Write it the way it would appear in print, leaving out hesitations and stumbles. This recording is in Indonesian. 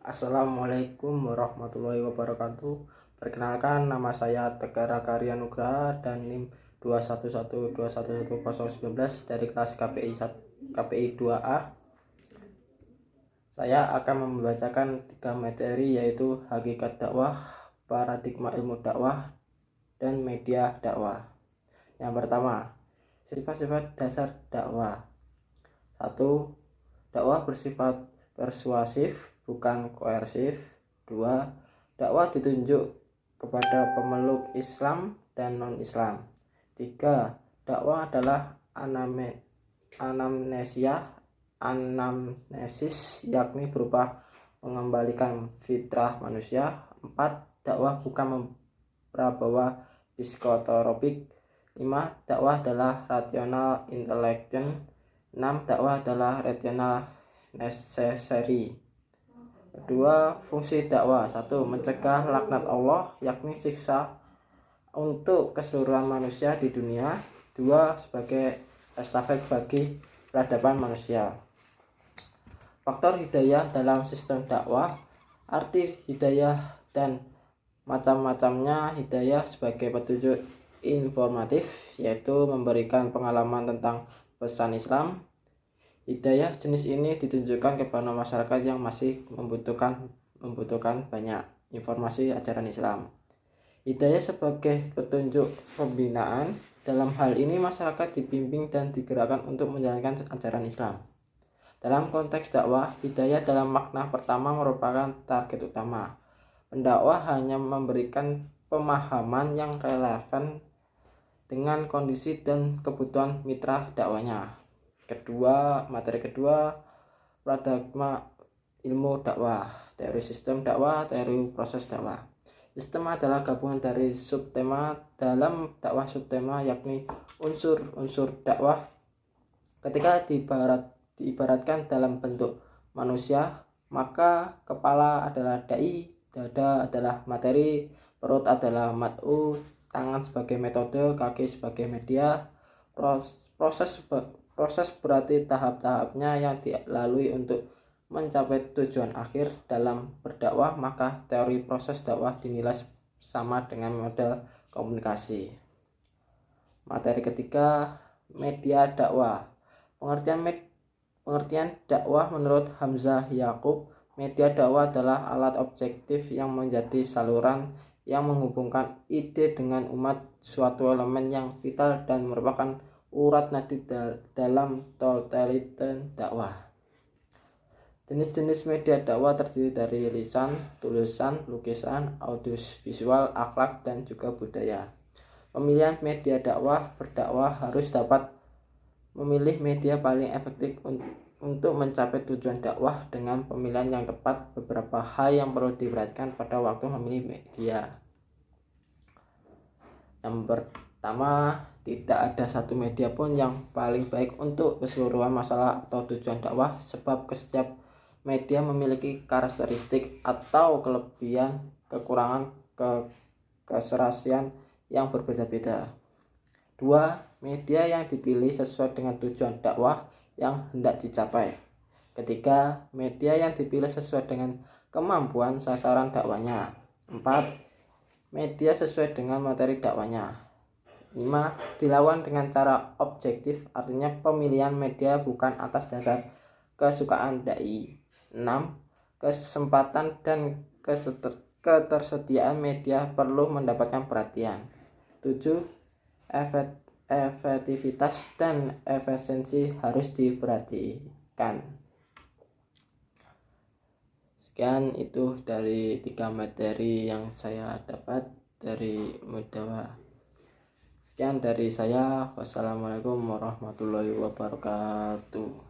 Assalamualaikum warahmatullahi wabarakatuh. Perkenalkan, nama saya Tegar Karya Nugraha dan NIM 21121111019 dari kelas KPI 2A. Saya akan membacakan 3 materi, yaitu hakikat dakwah, paradigma ilmu dakwah, dan media dakwah. Yang pertama, sifat-sifat dasar dakwah. 1. Dakwah bersifat persuasif, bukan koersif. 2. Dakwah ditunjuk kepada pemeluk Islam dan non-Islam. 3. Dakwah adalah anamnesis, yakni berupa mengembalikan fitrah manusia. 4. Dakwah bukan membawa psikotropik. 5. Dakwah adalah rational intelligent. 6. Dakwah adalah rational necessary. Kedua, fungsi dakwah. 1. Mencegah laknat Allah, yakni siksa untuk keseluruhan manusia di dunia. 2. Sebagai estafet bagi peradaban manusia. Faktor hidayah dalam sistem dakwah. Arti hidayah dan macam-macamnya. Hidayah sebagai petunjuk informatif, yaitu memberikan pengalaman tentang pesan Islam. Hidayah jenis ini ditunjukkan kepada masyarakat yang masih membutuhkan banyak informasi ajaran Islam. Hidayah sebagai petunjuk pembinaan. Dalam hal ini masyarakat dibimbing dan digerakkan untuk menjalankan ajaran Islam. Dalam konteks dakwah, hidayah dalam makna pertama merupakan target utama. Pendakwah hanya memberikan pemahaman yang relevan dengan kondisi dan kebutuhan mitra dakwahnya. Materi kedua, paradigma ilmu dakwah, teori sistem dakwah, teori proses dakwah. Sistem adalah gabungan dari subtema dalam dakwah. Subtema yakni unsur-unsur dakwah. Ketika diibaratkan dalam bentuk manusia, maka kepala adalah dai, dada adalah materi, perut adalah mat'u, tangan sebagai metode, kaki sebagai media. Proses berarti tahap-tahapnya yang dilalui untuk mencapai tujuan akhir dalam berdakwah. Maka teori proses dakwah dinilai sama dengan model komunikasi. Materi ketiga, media dakwah. Pengertian dakwah menurut Hamzah Yakub, media dakwah adalah alat objektif yang menjadi saluran yang menghubungkan ide dengan umat, suatu elemen yang vital dan merupakan urat nadi dalam totalitas dakwah. Jenis-jenis media dakwah terdiri dari lisan, tulisan, lukisan, audiovisual, akhlak, dan juga budaya. Pemilihan media dakwah. Berdakwah harus dapat memilih media paling efektif untuk mencapai tujuan dakwah dengan pemilihan yang tepat. Beberapa hal yang perlu diperhatikan pada waktu memilih media. Yang pertama, tidak ada satu media pun yang paling baik untuk keseluruhan masalah atau tujuan dakwah, sebab setiap media memiliki karakteristik atau kelebihan, kekurangan, keserasian yang berbeda-beda. 2. Media yang dipilih sesuai dengan tujuan dakwah yang hendak dicapai. 3. Media yang dipilih sesuai dengan kemampuan sasaran dakwahnya. 4. Media sesuai dengan materi dakwahnya. 5. Dilakukan dengan cara objektif, artinya pemilihan media bukan atas dasar kesukaan dai. 6. Kesempatan dan ketersediaan media perlu mendapatkan perhatian. 7. Efektivitas dan efisiensi harus diperhatikan. Sekian itu dari 3 materi yang saya dapat dari Mudawa. Sekian dari saya. Wassalamualaikum warahmatullahi wabarakatuh.